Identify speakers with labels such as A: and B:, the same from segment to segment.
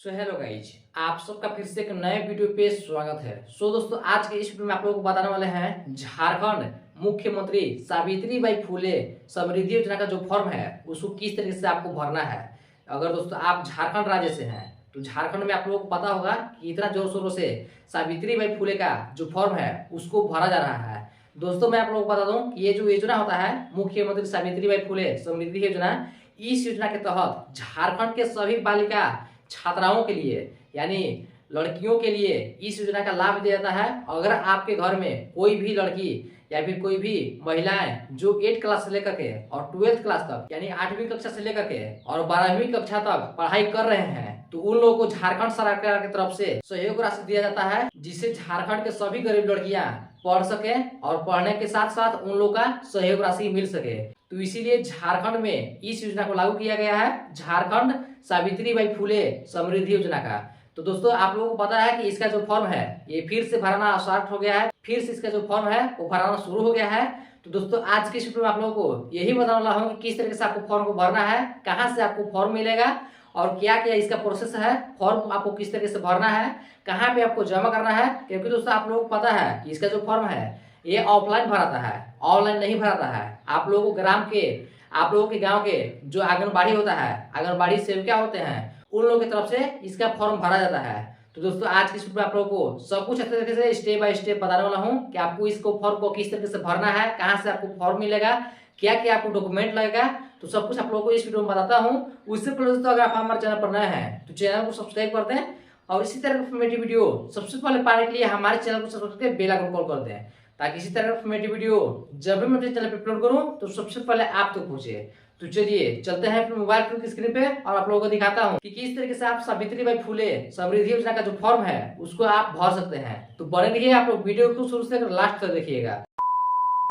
A: Hello guys, आप सबका फिर से एक नए वीडियो पे स्वागत है। दोस्तों, आज के इस वीडियो में आप लोगों को बताने वाले हैं झारखंड मुख्यमंत्री सावित्रीबाई फुले समृद्धि योजना का जो फॉर्म है उसको किस तरीके से आपको भरना है। अगर दोस्तों आप झारखंड राज्य से हैं तो झारखंड में आप लोगों को पता होगा कि इतना जोर शोरों से सावित्रीबाई फुले का जो फॉर्म है उसको भरा जा रहा है। दोस्तों, मैं आप लोगों को बता दूं कि ये जो योजना होता है मुख्यमंत्री सावित्रीबाई फुले समृद्धि योजना, इस योजना के तहत झारखंड के सभी बालिका छात्राओं के लिए यानी लड़कियों के लिए इस योजना का लाभ दिया जाता है। अगर आपके घर में कोई भी लड़की या फिर कोई भी महिलाएं जो 8 क्लास से लेकर के और 12th क्लास तक यानी 8वीं कक्षा से लेकर के और 12वीं कक्षा तक पढ़ाई कर रहे हैं तो उन लोगों को झारखंड सरकार की तरफ से सहयोग राशि दिया जाता है, जिससे झारखंड के सभी गरीब लड़कियां पढ़ सके और पढ़ने के साथ साथ उन लोगों का सहयोग राशि मिल सके। तो इसीलिए झारखंड में इस योजना को लागू किया गया है, झारखंड सावित्रीबाई फुले समृद्धि योजना का। तो दोस्तों, आप लोगों को पता है कि इसका जो फॉर्म है ये फिर से भरना स्टार्ट हो गया है, फिर से इसका जो फॉर्म है वो भरना शुरू हो गया है। तो दोस्तों, आज की वीडियो में आप लोगों को यही बताने वाला हूँ कि किस तरीके से आपको फॉर्म को भरना है, कहाँ से आपको फॉर्म मिलेगा और क्या क्या इसका प्रोसेस है, फॉर्म आपको किस तरीके से भरना है, कहाँ पे आपको जमा करना है। क्योंकि दोस्तों आप लोगों को पता है कि इसका जो फॉर्म है ये ऑफलाइन भराता है, ऑनलाइन नहीं भराता है। आप लोगों को आप लोगों के गांव के जो आंगनबाड़ी होता है, आंगनबाड़ी सेविका होते हैं, उन लोगों की तरफ से इसका फॉर्म भरा जाता है। तो दोस्तों, आज की वीडियो में आप लोगों को सब कुछ अच्छे तरीके से स्टेप बाय स्टेप बताने वाला हूँ कि आपको इसको फॉर्म को किस तरीके से भरना है, कहाँ से आपको फॉर्म मिलेगा, क्या क्या आपको डॉक्यूमेंट लगेगा, तो सब कुछ आप लोगों को इस वीडियो में बताता हूँ। उससे पहले दोस्तों, अगर आप हमारे चैनल पर नए हैं तो चैनल को सब्सक्राइब कर दें और इसी तरह की इन्फॉर्मेटिव वीडियो सबसे पहले पाने के लिए हमारे चैनल को सब्सक्राइब करके बेल आइकन कॉल कर दें, ताकि इसी तरह का इन्फॉर्मेटिव वीडियो जब भी मैं अपने चैनल पर अपलोड करूँ तो सबसे पहले आप तक पहुंचे। तो चलिए चलते हैं अपने मोबाइल फोन की स्क्रीन पे और आप लोगों को दिखाता हूँ कि किस तरीके से आप सावित्रीबाई फुले समृद्धि योजना का जो फॉर्म है उसको आप भर सकते हैं। तो बने रहिए आप लोग वीडियो को शुरू से लास्ट तक देखिएगा।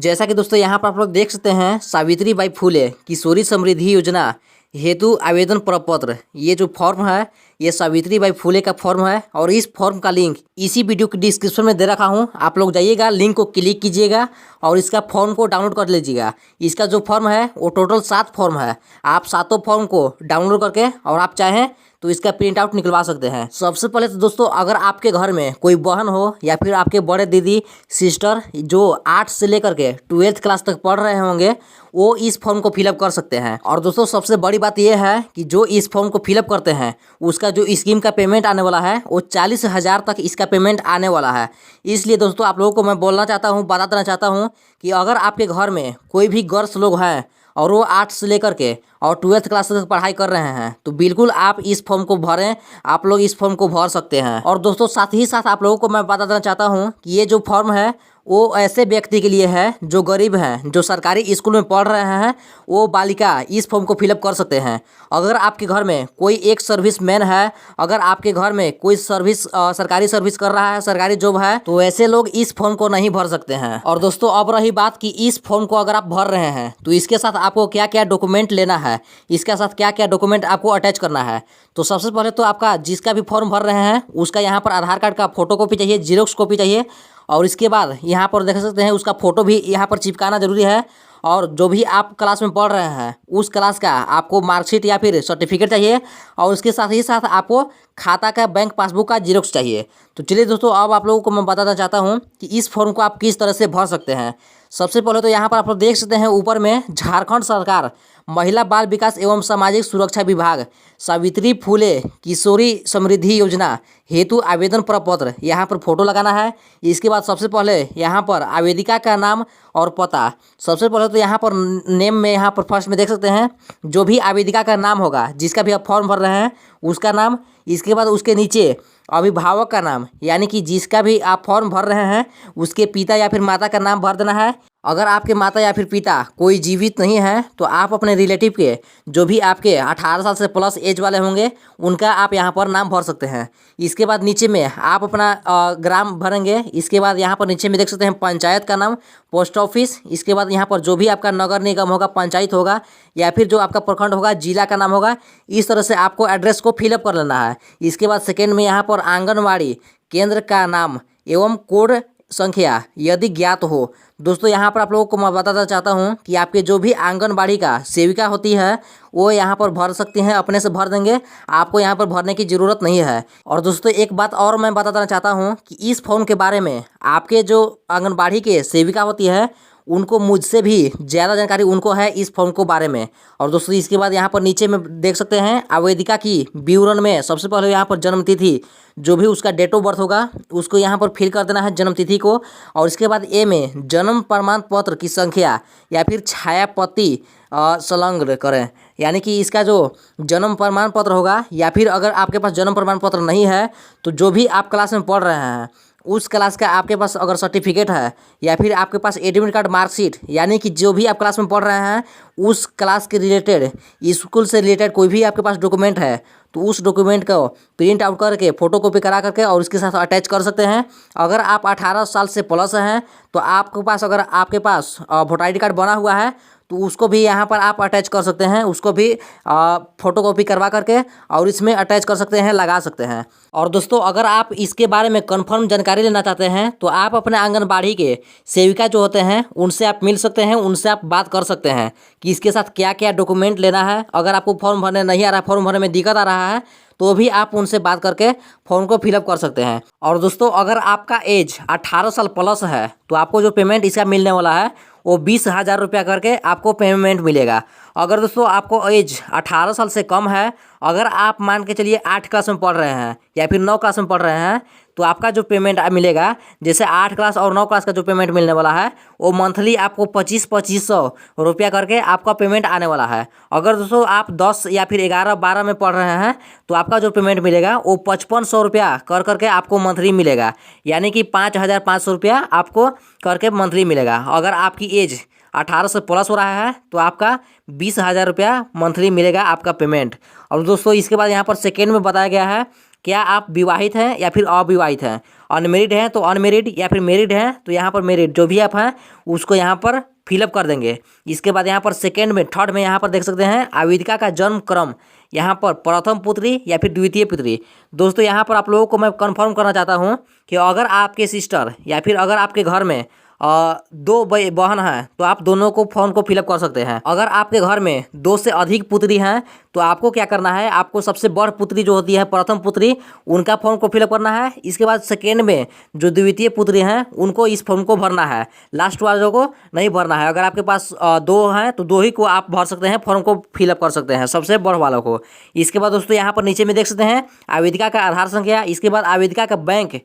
B: जैसा कि दोस्तों यहाँ पर आप लोग देख सकते हैं सावित्रीबाई फुले किशोरी समृद्धि योजना हेतु आवेदन प्रपत्र, ये जो फॉर्म है ये सावित्रीबाई फुले का फॉर्म है और इस फॉर्म का लिंक इसी वीडियो के डिस्क्रिप्शन में दे रखा हूँ। आप लोग जाइएगा, लिंक को क्लिक कीजिएगा और इसका फॉर्म को डाउनलोड कर लीजिएगा। इसका जो फॉर्म है वो टोटल 7 फॉर्म है। आप 7 फॉर्म को डाउनलोड करके और आप चाहें तो इसका प्रिंट आउट निकलवा सकते हैं। सबसे पहले तो दोस्तों, अगर आपके घर में कोई बहन हो या फिर आपके बड़े दीदी सिस्टर जो 8 से लेकर के 12th क्लास तक पढ़ रहे होंगे वो इस फॉर्म को फिलअप कर सकते हैं। और दोस्तों, सबसे बड़ी बात यह है कि जो इस फॉर्म को फिलअप करते हैं उसका जो स्कीम का पेमेंट आने वाला है वो 40,000 तक इसका पेमेंट आने वाला है। इसलिए दोस्तों आप लोगों को मैं बोलना चाहता हूँ, बता देना चाहता हूँ कि अगर आपके घर में कोई भी गर्ल्स लोग हैं और वो 8 से लेकर के और 12th क्लास तक पढ़ाई कर रहे हैं तो बिल्कुल आप इस फॉर्म को भरें, आप लोग इस फॉर्म को भर सकते हैं। और दोस्तों साथ ही साथ आप लोगों को मैं बता देना चाहता हूँ कि ये जो फॉर्म है वो ऐसे व्यक्ति के लिए है जो गरीब हैं, जो सरकारी स्कूल में पढ़ रहे हैं, वो बालिका इस फॉर्म को फिलअप कर सकते हैं। अगर आपके घर में कोई एक सर्विस मैन है, अगर आपके घर में कोई सरकारी सर्विस कर रहा है, सरकारी जॉब है, तो ऐसे लोग इस फॉर्म को नहीं भर सकते हैं। और दोस्तों अब रही बात कि इस फॉर्म को अगर आप भर रहे हैं तो इसके साथ आपको क्या क्या डॉक्यूमेंट लेना है, इसके साथ क्या क्या डॉक्यूमेंट आपको अटैच करना है। तो सबसे पहले तो आपका जिसका भी फॉर्म भर रहे हैं उसका यहाँ पर आधार कार्ड का फोटो कॉपी चाहिए, जीरोक्स कॉपी चाहिए। और इसके बाद यहाँ पर देख सकते हैं उसका फोटो भी यहाँ पर चिपकाना जरूरी है। और जो भी आप क्लास में पढ़ रहे हैं उस क्लास का आपको मार्कशीट या फिर सर्टिफिकेट चाहिए और उसके साथ ही साथ आपको खाता का बैंक पासबुक का जीरोक्स चाहिए। तो चलिए दोस्तों, अब आप लोगों को मैं बताना चाहता हूँ कि इस फॉर्म को आप किस तरह से भर सकते हैं। सबसे पहले तो यहाँ पर आप लोग देख सकते हैं ऊपर में झारखंड सरकार महिला बाल विकास एवं सामाजिक सुरक्षा विभाग सावित्री फुले किशोरी समृद्धि योजना हेतु आवेदन प्रपत्र, यहाँ पर फोटो लगाना है। इसके बाद सबसे पहले यहाँ पर आवेदिका का नाम और पता। सबसे पहले तो यहाँ पर नेम में यहाँ पर फर्स्ट में देख सकते हैं जो भी आवेदिका का नाम होगा, जिसका भी आप फॉर्म भर रहे हैं उसका नाम। इसके बाद उसके नीचे अभिभावक का नाम, यानी कि जिसका भी आप फॉर्म भर रहे हैं उसके पिता या फिर माता का नाम भर देना है। अगर आपके माता या फिर पिता कोई जीवित नहीं है तो आप अपने रिलेटिव के जो भी आपके 18 साल से प्लस एज वाले होंगे उनका आप यहाँ पर नाम भर सकते हैं। इसके बाद नीचे में आप अपना ग्राम भरेंगे। इसके बाद यहाँ पर नीचे में देख सकते हैं पंचायत का नाम, पोस्ट ऑफिस। इसके बाद यहाँ पर जो भी आपका नगर निगम होगा, पंचायत होगा या फिर जो आपका प्रखंड होगा, जिला का नाम होगा, इस तरह से आपको एड्रेस को फिलअप कर लेना है। इसके बाद सेकेंड में यहाँ पर आंगनवाड़ी केंद्र का नाम एवं कोड संख्या यदि ज्ञात हो। दोस्तों यहाँ पर आप लोगों को मैं बताना चाहता हूँ कि आपके जो भी आंगनबाड़ी का सेविका होती है वो यहाँ पर भर सकती हैं, अपने से भर देंगे, आपको यहाँ पर भरने की ज़रूरत नहीं है। और दोस्तों एक बात और मैं बताना चाहता हूँ कि इस फॉर्म के बारे में आपके जो आंगनबाड़ी के सेविका होती है उनको मुझसे भी ज़्यादा जानकारी उनको है इस फॉर्म को बारे में। और दोस्तों इसके बाद यहाँ पर नीचे में देख सकते हैं आवेदिका की विवरण में सबसे पहले यहाँ पर जन्म तिथि, जो भी उसका डेट ऑफ बर्थ होगा उसको यहाँ पर फिल कर देना है जन्म तिथि को। और इसके बाद ए में जन्म प्रमाण पत्र की संख्या या फिर छायापति संलग्न करें, यानी कि इसका जो जन्म प्रमाण पत्र होगा, या फिर अगर आपके पास जन्म प्रमाण पत्र नहीं है तो जो भी आप क्लास में पढ़ रहे हैं उस क्लास का आपके पास अगर सर्टिफिकेट है, या फिर आपके पास एडमिट कार्ड मार्कशीट, यानी कि जो भी आप क्लास में पढ़ रहे हैं उस क्लास के रिलेटेड, स्कूल से रिलेटेड कोई भी आपके पास डॉक्यूमेंट है तो उस डॉक्यूमेंट को प्रिंट आउट करके फ़ोटो कॉपी करा करके और उसके साथ अटैच कर सकते हैं। अगर आप 18 साल से प्लस हैं तो आपके पास, अगर आपके पास वोटर ID कार्ड बना हुआ है तो उसको भी यहाँ पर आप अटैच कर सकते हैं, उसको भी फ़ोटो कॉपी करवा करके और इसमें अटैच कर सकते हैं, लगा सकते हैं। और दोस्तों अगर आप इसके बारे में कंफर्म जानकारी लेना चाहते हैं तो आप अपने आंगनबाड़ी के सेविका जो होते हैं उनसे आप मिल सकते हैं, उनसे आप बात कर सकते हैं कि इसके साथ क्या क्या डॉक्यूमेंट लेना है। अगर आपको फॉर्म भरने नहीं आ रहा है, फॉर्म भरने में दिक्कत आ रहा है, तो भी आप उनसे बात करके फॉर्म को फिलअप कर सकते हैं। और दोस्तों अगर आपका एज 18 साल प्लस है तो आपको जो पेमेंट इसका मिलने वाला है वो 20,000 रुपया करके आपको पेमेंट मिलेगा। अगर दोस्तों आपको एज 18 साल से कम है, अगर आप मान के चलिए 8 क्लास में पढ़ रहे हैं या फिर 9 क्लास में पढ़ रहे हैं, तो आपका जो पेमेंट मिलेगा, जैसे 8 क्लास और 9 क्लास का जो पेमेंट मिलने वाला है वो मंथली आपको 2500 रुपया करके आपका पेमेंट आने वाला है। अगर दोस्तों आप 10 या फिर 11 12 में पढ़ रहे हैं तो आपका जो पेमेंट मिलेगा वो 5500 रुपया कर करके आपको मंथली मिलेगा, यानी कि 5500 रुपया आपको करके मंथली मिलेगा। अगर आपकी एज 18 से प्लस हो रहा है तो आपका 20,000 रुपया मंथली मिलेगा आपका पेमेंट। और दोस्तों इसके बाद यहाँ पर सेकेंड में बताया गया है क्या आप विवाहित हैं या फिर अविवाहित हैं, अनमेरिड हैं तो अनमेरिड, या फिर मैरिड हैं तो यहाँ पर मैरिड, जो भी आप हैं उसको यहाँ पर फिलअप कर देंगे। इसके बाद यहाँ पर सेकेंड में, थर्ड में यहाँ पर देख सकते हैं आवेदिका का जन्म क्रम, यहाँ पर प्रथम पुत्री या फिर द्वितीय पुत्री। दोस्तों यहाँ पर आप लोगों को मैं कंफर्म करना चाहता हूँ कि अगर आपके सिस्टर या फिर अगर आपके घर में 2 बहन हैं तो आप दोनों को फॉर्म को फिलअप कर सकते हैं। अगर आपके घर में 2 से अधिक पुत्री हैं तो आपको क्या करना है, आपको सबसे बड़ पुत्री जो होती है प्रथम पुत्री, उनका फॉर्म को फिलअप करना है। इसके बाद सेकेंड में जो द्वितीय पुत्री हैं उनको इस फॉर्म को भरना है, लास्ट वालों को नहीं भरना है। अगर आपके पास 2 हैं तो 2 ही को आप भर सकते हैं, फॉर्म को फिलअप कर सकते हैं, सबसे बड़ वालों को। इसके बाद दोस्तों यहाँ पर नीचे में देख सकते हैं आवेदिका का आधार संख्या, इसके बाद आवेदिका का बैंक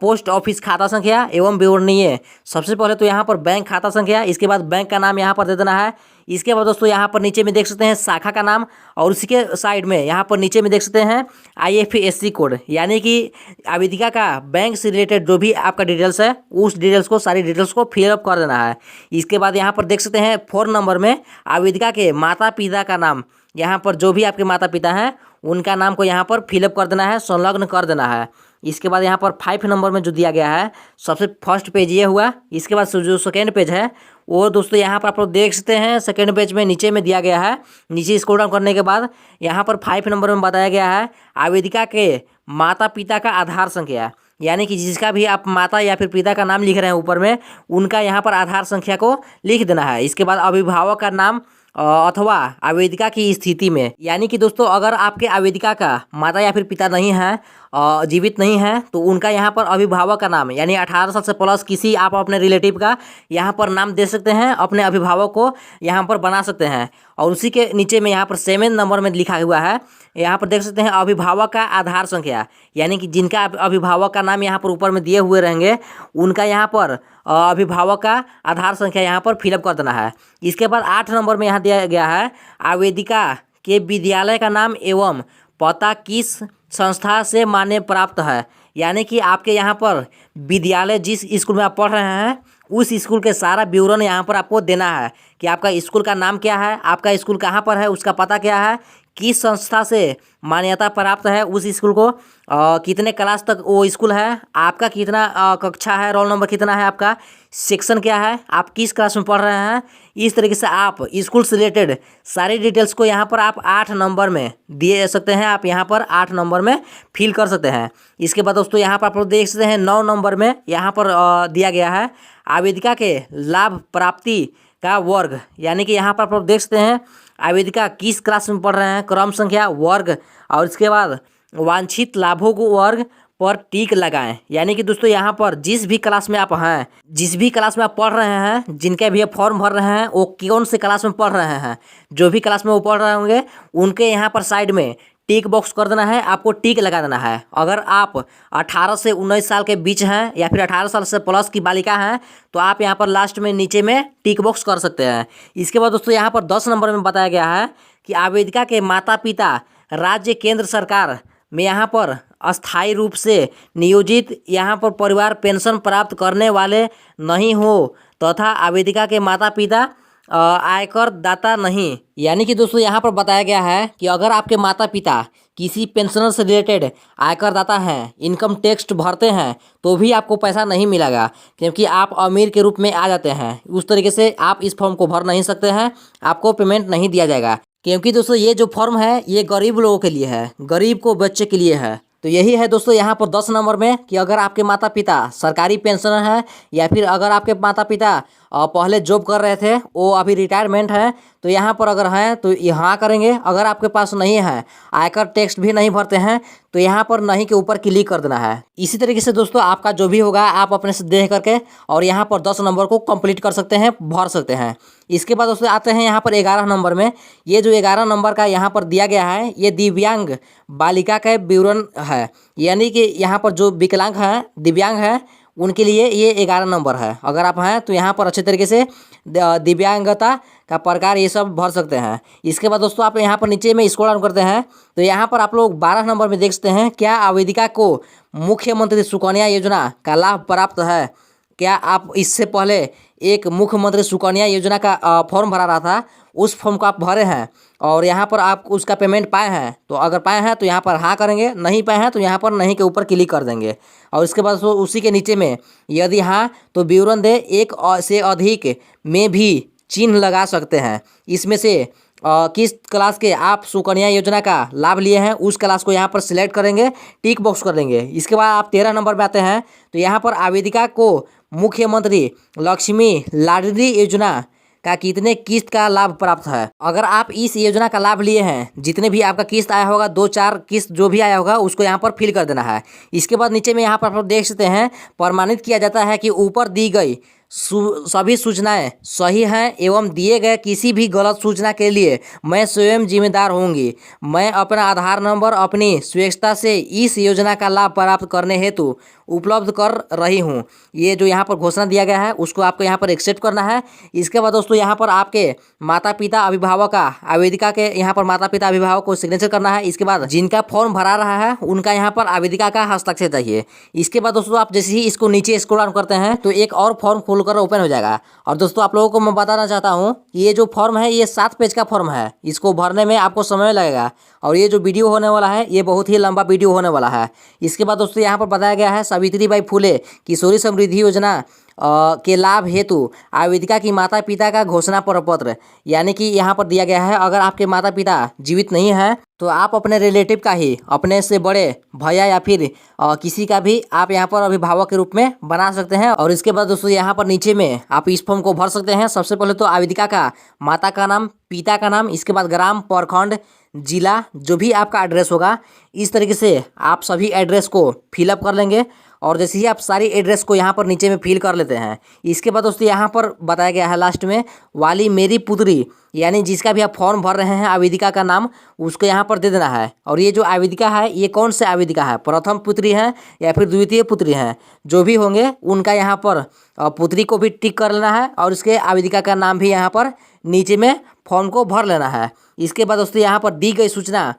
B: पोस्ट ऑफिस खाता संख्या एवं विवरणीय। सबसे पहले तो यहाँ पर बैंक खाता संख्या, इसके बाद बैंक का नाम यहाँ पर दे देना है। इसके बाद दोस्तों यहाँ पर नीचे में देख सकते हैं शाखा का नाम, और उसी के साइड में यहाँ पर नीचे में देख सकते हैं IFSC कोड, यानी कि आवेदिका का बैंक से रिलेटेड जो भी आपका डिटेल्स है उस डिटेल्स को, सारी डिटेल्स को फिलअप कर देना है। इसके बाद यहाँ पर देख सकते हैं 4 नंबर में आवेदिका के माता पिता का नाम, यहाँ पर जो भी आपके माता पिता हैं उनका नाम को यहाँ पर फिलअप कर देना है, संलग्न कर देना है। इसके बाद यहाँ पर 5 नंबर में जो दिया गया है, सबसे फर्स्ट पेज ये हुआ। इसके बाद जो सेकेंड पेज है वो दोस्तों यहाँ पर आप लोग देख सकते हैं सेकेंड पेज में नीचे में दिया गया है। नीचे स्क्रॉल डाउन करने के बाद यहाँ पर 5 नंबर में बताया गया है आवेदिका के माता पिता का आधार संख्या, यानी कि जिसका भी आप माता या फिर पिता का नाम लिख रहे हैं ऊपर में, उनका यहाँ पर आधार संख्या को लिख देना है। इसके बाद अभिभावक का नाम अथवा आवेदिका की स्थिति में, यानी कि दोस्तों अगर आपके आवेदिका का माता या फिर पिता नहीं है, जीवित नहीं है, तो उनका यहाँ पर अभिभावक का नाम, यानी 18 साल से प्लस किसी आप अपने रिलेटिव का यहाँ पर नाम दे सकते हैं, अपने अभिभावक को यहाँ पर बना सकते हैं। और उसी के नीचे में यहाँ पर 7 नंबर में लिखा हुआ है, यहाँ पर देख सकते हैं अभिभावक का आधार संख्या, यानी कि जिनका अभिभावक का नाम यहाँ पर ऊपर में दिए हुए रहेंगे उनका यहाँ पर अभिभावक का आधार संख्या यहाँ पर फिलअप कर देना है। इसके बाद 8 नंबर में यहाँ दिया गया है आवेदिका के विद्यालय का नाम एवं पता किस संस्था से मान्य प्राप्त है, यानी कि आपके यहाँ पर विद्यालय जिस स्कूल में आप पढ़ रहे हैं उस स्कूल के सारा विवरण यहाँ पर आपको देना है कि आपका स्कूल का नाम क्या है, आपका स्कूल कहाँ पर है, उसका पता क्या है, किस संस्था से मान्यता प्राप्त है उस स्कूल को, कितने क्लास तक वो स्कूल है, आपका कितना कक्षा है, रोल नंबर कितना है, आपका सेक्शन क्या है, आप किस क्लास में पढ़ रहे हैं, इस तरीके से आप स्कूल से रिलेटेड सारी डिटेल्स को यहाँ पर आप 8 नंबर में दिए सकते हैं। आप यहाँ पर 8 नंबर में फिल कर सकते हैं। इसके बाद दोस्तों यहाँ पर आप लोग देख सकते हैं 9 नंबर में यहाँ पर दिया गया है आवेदिका के लाभ प्राप्ति का वर्ग, यानी कि यहाँ पर आप लोग देख सकते हैं आवेदिका किस क्लास में पढ़ रहे हैं, क्रम संख्या, वर्ग, और इसके बाद वांछित लाभों को वर्ग पर टिक लगाएं। यानी कि दोस्तों यहाँ पर जिस भी क्लास में आप हैं, जिस भी क्लास में आप पढ़ रहे हैं, जिनके भी आप फॉर्म भर रहे हैं, वो कौन से क्लास में पढ़ रहे हैं, जो भी क्लास में वो पढ़ रहे होंगे उनके यहाँ पर साइड में टिक बॉक्स कर देना है, आपको टिक लगा देना है। अगर आप 18 से 19 साल के बीच हैं या फिर 18 साल से प्लस की बालिका हैं तो आप यहाँ पर लास्ट में नीचे में टिक बॉक्स कर सकते हैं। इसके बाद दोस्तों यहाँ पर 10 नंबर में बताया गया है कि आवेदिका के माता पिता राज्य केंद्र सरकार में यहाँ पर अस्थायी रूप से नियोजित यहाँ पर परिवार पेंशन प्राप्त करने वाले नहीं हो तथा आवेदिका के माता पिता आयकर दाता नहीं। यानी कि दोस्तों यहाँ पर बताया गया है कि अगर आपके माता पिता किसी पेंशनर से रिलेटेड आयकर दाता हैं, इनकम टैक्स भरते हैं, तो भी आपको पैसा नहीं मिलेगा, क्योंकि आप अमीर के रूप में आ जाते हैं। उस तरीके से आप इस फॉर्म को भर नहीं सकते हैं, आपको पेमेंट नहीं दिया जाएगा। क्योंकि दोस्तों ये जो फॉर्म है ये गरीब लोगों के लिए है, गरीब को बच्चे के लिए है। तो यही है दोस्तों यहाँ पर 10 नंबर में कि अगर आपके माता पिता सरकारी पेंशनर हैं या फिर अगर आपके माता पिता पहले जॉब कर रहे थे, वो अभी रिटायरमेंट है, तो यहाँ पर अगर हैं तो यहाँ करेंगे। अगर आपके पास नहीं है, आयकर टैक्स भी नहीं भरते हैं, तो यहाँ पर नहीं के ऊपर क्लिक कर देना है। इसी तरीके से दोस्तों आपका जो भी होगा आप अपने से देख करके और यहाँ पर 10 नंबर को कंप्लीट कर सकते हैं, भर सकते हैं। इसके बाद दोस्तों आते हैं यहाँ पर 11 नंबर में। ये जो 11 नंबर का यहाँ पर दिया गया है ये दिव्यांग बालिका का विवरण है, यानी कि यहाँ पर जो विकलांग हैं, दिव्यांग है, उनके लिए ये 11 नंबर है। अगर आप हैं तो यहाँ पर अच्छे तरीके से दिव्यांगता का प्रकार ये सब भर सकते हैं। इसके बाद दोस्तों आप यहाँ पर नीचे में स्क्रॉल डाउन करते हैं तो यहाँ पर आप लोग 12 नंबर में देख सकते हैं, क्या आवेदिका को मुख्यमंत्री सुकन्या योजना का लाभ प्राप्त है? क्या आप इससे पहले एक मुख्यमंत्री सुकन्या योजना का फॉर्म भरा रहा था, उस फॉर्म को आप भरे हैं और यहाँ पर आप उसका पेमेंट पाए हैं? तो अगर पाए हैं तो यहाँ पर हाँ करेंगे, नहीं पाए हैं तो यहाँ पर नहीं के ऊपर क्लिक कर देंगे। और इसके बाद उसी के नीचे में यदि हाँ तो विवरण दे, एक से अधिक में भी चिन्ह लगा सकते हैं। इसमें से किस क्लास के आप सुकन्या योजना का लाभ लिए हैं उस क्लास को यहाँ पर सिलेक्ट करेंगे, टिक बॉक्स कर देंगे। इसके बाद आप 13 नंबर पे आते हैं तो यहाँ पर आवेदिका को मुख्यमंत्री लक्ष्मी लाडली योजना का कितने किस्त का लाभ प्राप्त है? अगर आप इस योजना का लाभ लिए हैं, जितने भी आपका किस्त आया होगा, 2-4 किस्त जो भी आया होगा उसको यहाँ पर फिल कर देना है। इसके बाद नीचे में यहाँ पर आप देख सकते हैं प्रमाणित किया जाता है कि ऊपर दी गई सभी सूचनाएं सही हैं एवं दिए गए किसी भी गलत सूचना के लिए मैं स्वयं जिम्मेदार होंगी। मैं अपना आधार नंबर अपनी स्वेच्छा से इस योजना का लाभ प्राप्त करने हेतु उपलब्ध कर रही हूँ। ये जो यहाँ पर घोषणा दिया गया है उसको आपको यहाँ पर एक्सेप्ट करना है। इसके बाद दोस्तों यहाँ पर आपके माता पिता अभिभावक का, आवेदिका के यहाँ पर माता पिता अभिभावक को सिग्नेचर करना है। इसके बाद जिनका फॉर्म भरा रहा है उनका यहाँ पर आवेदिका का हस्ताक्षर चाहिए। इसके बाद दोस्तों आप जैसे ही इसको नीचे स्क्रॉल डाउन करते हैं तो एक और फॉर्म खोलकर ओपन हो जाएगा। और दोस्तों आप लोगों को मैं बताना चाहता हूँ कि ये जो फॉर्म है ये 7 पेज का फॉर्म है, इसको भरने में आपको समय लगेगा और ये जो वीडियो होने वाला है ये बहुत ही लंबा वीडियो होने वाला है। इसके बाद दोस्तों यहाँ पर बताया गया है सावित्रीबाई फुले किशोरी समृद्धि योजना के लाभ हेतु आवेदिका की माता पिता का घोषणा प्रपत्र, यानी कि यहाँ पर दिया गया है अगर आपके माता पिता जीवित नहीं हैं तो आप अपने रिलेटिव का ही, अपने से बड़े भैया या फिर किसी का भी आप यहाँ पर अभिभावक के रूप में बना सकते हैं। और इसके बाद दोस्तों यहाँ पर नीचे में आप इस फॉर्म को भर सकते हैं। सबसे पहले तो आवेदिका का माता का नाम, पिता का नाम, इसके बाद ग्राम, प्रखंड, जिला, जो भी आपका एड्रेस होगा, इस तरीके से आप सभी एड्रेस को फिलअप कर लेंगे। और जैसे ही आप सारी एड्रेस को यहाँ पर नीचे में फिल कर लेते हैं, इसके बाद दोस्तों यहाँ पर बताया गया है लास्ट में वाली मेरी पुत्री, यानी जिसका भी आप फॉर्म भर रहे हैं आवेदिका का नाम उसको यहाँ पर दे देना है। और ये जो आवेदिका है ये कौन से आवेदिका है, प्रथम पुत्री है या फिर द्वितीय पुत्री हैं, जो भी होंगे उनका यहाँ पर पुत्री को भी टिक कर लेना है और इसके आवेदिका का नाम भी यहाँ पर नीचे में फॉर्म को भर लेना है। इसके बाद दोस्तों यहाँ पर दी गई सूचना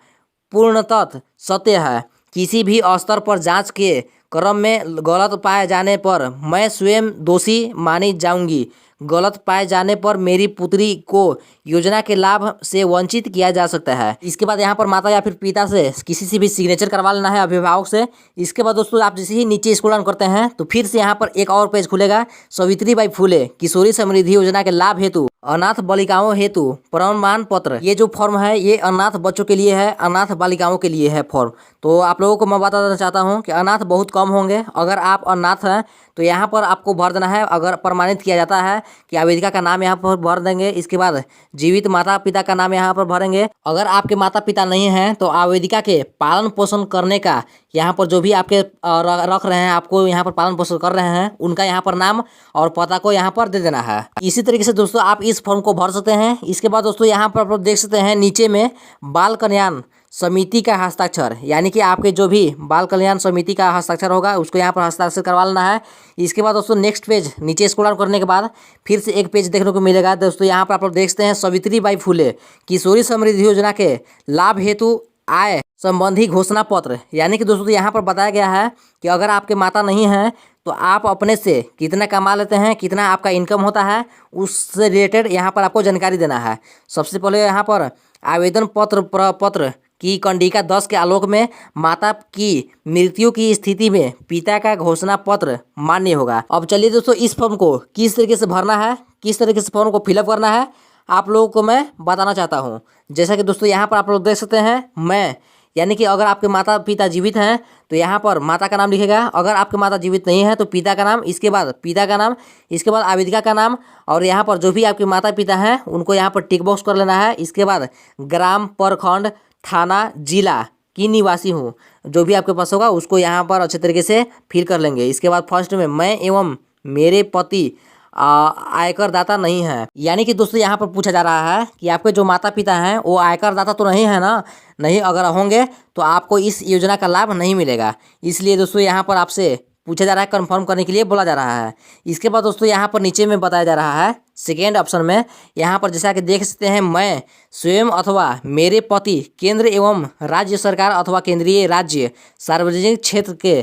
B: पूर्णतः सत्य है। किसी भी स्तर पर जांच के क्रम में गलत पाए जाने पर मैं स्वयं दोषी मानी जाऊंगी। गलत पाए जाने पर मेरी पुत्री को योजना के लाभ से वंचित किया जा सकता है। इसके बाद यहाँ पर माता या फिर पिता से किसी से भी सिग्नेचर करवा लेना है, अभिभावक से। इसके बाद दोस्तों आप जैसे ही नीचे स्क्रॉल डाउन करते हैं तो फिर से यहाँ पर एक और पेज खुलेगा, सावित्रीबाई फुले किशोरी समृद्धि योजना के लाभ हेतु अनाथ बालिकाओं हेतु प्रमाण पत्र। ये जो फॉर्म है ये अनाथ बच्चों के लिए है, अनाथ बालिकाओं के लिए है फॉर्म। तो आप लोगों को मैं बताना चाहता हूँ कि अनाथ बहुत कम होंगे। अगर आप अनाथ हैं तो यहाँ पर आपको भर देना है। अगर प्रमाणित किया जाता है कि आवेदिका का नाम यहाँ पर भर देंगे। इसके बाद जीवित माता पिता का नाम यहाँ पर भरेंगे। अगर आपके माता पिता नहीं हैं तो आवेदिका के पालन पोषण करने का यहाँ पर जो भी आपके रख रहे हैं, आपको यहाँ पर पालन पोषण कर रहे हैं, उनका यहाँ पर नाम और पता को यहाँ पर दे देना है। इसी तरीके से दोस्तों आप इस फॉर्म को भर सकते हैं। इसके बाद दोस्तों यहाँ पर आप लोग देख सकते हैं नीचे में बाल कल्याण समिति का हस्ताक्षर, यानी कि आपके जो भी बाल कल्याण समिति का हस्ताक्षर होगा उसको यहाँ पर हस्ताक्षर करवा लेना है। इसके बाद दोस्तों नेक्स्ट पेज नीचे स्क्रॉल डाउन करने के बाद फिर से एक पेज देखने को मिलेगा। दोस्तों यहाँ पर आप लोग देख सकते हैं सावित्रीबाई फुले किशोरी समृद्धि योजना के लाभ हेतु आय संबंधी घोषणा पत्र, यानी कि दोस्तों यहाँ पर बताया गया है कि अगर आपके माता नहीं हैं तो आप अपने से कितना कमा लेते हैं, कितना आपका इनकम होता है, उससे रिलेटेड यहाँ पर आपको जानकारी देना है। सबसे पहले यहाँ पर आवेदन पत्र की कंडिका 10 के आलोक में माता की मृत्यु की स्थिति में पिता का घोषणा पत्र मान्य होगा। अब चलिए दोस्तों इस फॉर्म को किस तरीके से भरना है, किस तरीके से फॉर्म को फिलअप करना है, आप लोगों को मैं बताना चाहता हूँ। जैसा कि दोस्तों यहाँ पर आप लोग देख सकते हैं मैं, यानी कि अगर आपके माता पिता जीवित हैं तो यहाँ पर माता का नाम लिखेगा। अगर आपके माता जीवित नहीं है तो पिता का नाम, इसके बाद पिता का नाम, इसके बाद आवेदिका का नाम, और यहाँ पर जो भी आपके माता पिता हैं उनको यहाँ पर टिक बॉक्स कर लेना है। इसके बाद ग्राम, प्रखंड, थाना, जिला की निवासी हूँ, जो भी आपके पास होगा उसको यहाँ पर अच्छे तरीके से फिल कर लेंगे। इसके बाद फर्स्ट में मैं एवं मेरे पति आयकर दाता नहीं है, यानी कि दोस्तों यहाँ पर पूछा जा रहा है कि आपके जो माता पिता हैं वो आयकर दाता तो नहीं है ना। नहीं, अगर होंगे तो आपको इस योजना का लाभ नहीं मिलेगा। इसलिए दोस्तों यहाँ पर आपसे पूछा जा रहा है, कंफर्म करने के लिए बोला जा रहा है। इसके बाद दोस्तों यहाँ पर नीचे में बताया जा रहा है सेकेंड ऑप्शन में, यहाँ पर जैसा कि देख सकते हैं मैं स्वयं अथवा मेरे पति केंद्र एवं राज्य सरकार अथवा केंद्रीय राज्य सार्वजनिक क्षेत्र के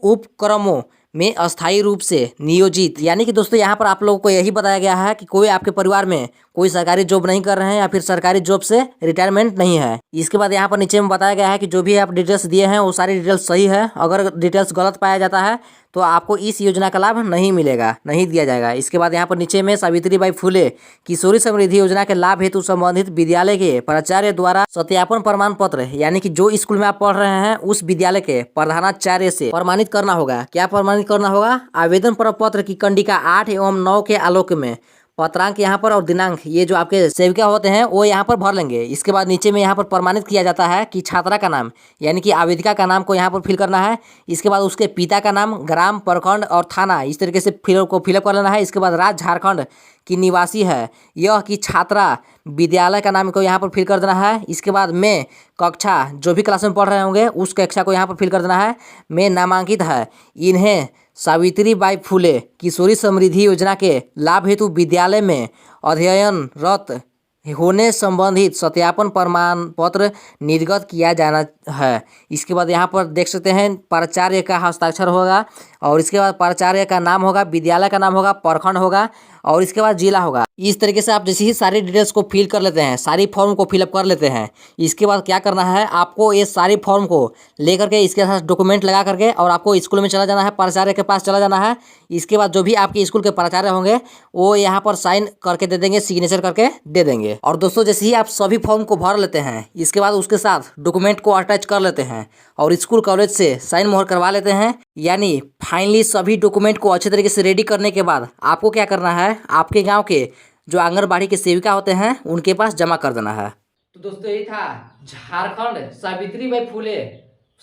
B: उपक्रमों में अस्थायी रूप से नियोजित, यानी कि दोस्तों यहाँ पर आप लोगों को यही बताया गया है कि कोई आपके परिवार में कोई सरकारी जॉब नहीं कर रहे हैं या फिर सरकारी जॉब से रिटायरमेंट नहीं है। इसके बाद यहाँ पर नीचे में बताया गया है कि जो भी आप डिटेल्स दिए हैं वो सारी डिटेल्स सही है। अगर डिटेल्स गलत पाया जाता है तो आपको इस योजना का लाभ नहीं मिलेगा, नहीं दिया जाएगा। इसके बाद यहाँ पर नीचे में सावित्रीबाई फुले किशोरी समृद्धि योजना के लाभ हेतु संबंधित विद्यालय के प्राचार्य द्वारा सत्यापन प्रमाण पत्र, यानी कि जो स्कूल में आप पढ़ रहे हैं उस विद्यालय के प्रधानाचार्य से प्रमाणित करना होगा। क्या प्रमाणित करना होगा? आवेदन पत्र की कंडिका 8 एवं 9 के आलोक में पत्रांक यहाँ पर और दिनांक, ये जो आपके सेविका होते हैं वो यहाँ पर भर लेंगे। इसके बाद नीचे में यहाँ पर प्रमाणित किया जाता है कि छात्रा का नाम, यानी कि आवेदिका का नाम को यहाँ पर फिल करना है। इसके बाद उसके पिता का नाम, ग्राम, प्रखंड और थाना इस तरीके से फिलअप कर लेना है। इसके बाद राज्य झारखंड की निवासी है यह कि छात्रा, विद्यालय का नाम को यहाँ पर फिल कर देना है। इसके बाद में कक्षा, जो भी क्लास में पढ़ रहे होंगे उस कक्षा को यहाँ पर फिल कर देना है। में नामांकित है, इन्हें सावित्रीबाई फुले किशोरी समृद्धि योजना के लाभ हेतु विद्यालय में अध्ययनरत होने संबंधित सत्यापन प्रमाण पत्र निर्गत किया जाना है। इसके बाद यहाँ पर देख सकते हैं प्राचार्य का हस्ताक्षर होगा और इसके बाद प्राचार्य का नाम होगा, विद्यालय का नाम होगा, प्रखंड होगा और इसके बाद जिला होगा। इस तरीके से आप जैसे ही सारी डिटेल्स को फिल कर लेते हैं, सारी फॉर्म को फिलअप कर लेते हैं, इसके बाद क्या करना है, आपको ये सारी फॉर्म को लेकर के इसके साथ डॉक्यूमेंट लगा करके और आपको स्कूल में चला जाना है, प्राचार्य के पास चला जाना है। इसके बाद जो भी आपके स्कूल के प्राचार्य होंगे वो यहाँ पर साइन करके दे देंगे, सिग्नेचर करके दे देंगे। और दोस्तों जैसे ही आप सभी फॉर्म को भर लेते हैं, इसके बाद उसके साथ डॉक्यूमेंट को अटैच कर लेते हैं और स्कूल कॉलेज से साइन मोहर करवा लेते हैं, यानी फाइनली सभी डॉक्यूमेंट को अच्छे तरीके से रेडी करने के बाद आपको क्या करना है, आपके गांव के जो आंगनबाड़ी के सेविका होते हैं उनके पास जमा कर देना है।
A: तो दोस्तों यही था झारखंड सावित्रीबाई फुले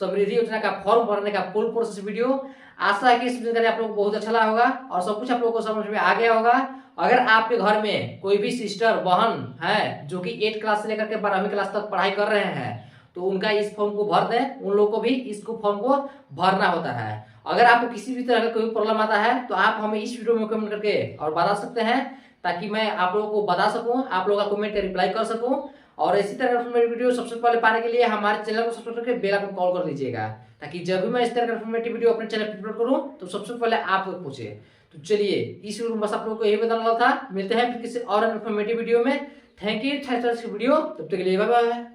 A: समृद्धि योजना का फॉर्म भरने का फुल प्रोसेस वीडियो। आशा है कि इस जानकारी आप लोगों को बहुत अच्छा लगा होगा और सब कुछ आप लोगों को समझ में आ गया होगा। अगर आपके घर में कोई भी सिस्टर बहन है जो कि 8 क्लास से लेकर के 12वीं क्लास तक पढ़ाई कर रहे हैं तो उनका इस फॉर्म को भर दें, उन लोगों को भी इसको फॉर्म को भरना होता है। अगर आपको किसी भी तरह का कोई प्रॉब्लम आता है तो आप हमें इस वीडियो में कमेंट करके और बता सकते हैं, ताकि मैं आप लोगों को बता सकूं, आप लोगों का कमेंट का रिप्लाई कर सकूं। और इसी तरह का वीडियो सबसे पहले पाने के लिए हमारे चैनल को सब्सक्राइब करके बेल आइकन कॉल कर लीजिएगा, ताकि जब भी मैं इस तरह का वीडियो अपने चैनल पर अपलोड करूं तो सबसे पहले आप तक पहुंचे। तो चलिए इस वीडियो में बस आप लोगों को यही बताने वाला था। मिलते हैं फिर किसी और इन्फॉर्मेटिव वीडियो में। थैंक यू वीडियो, तब तक के लिए बाय बाय।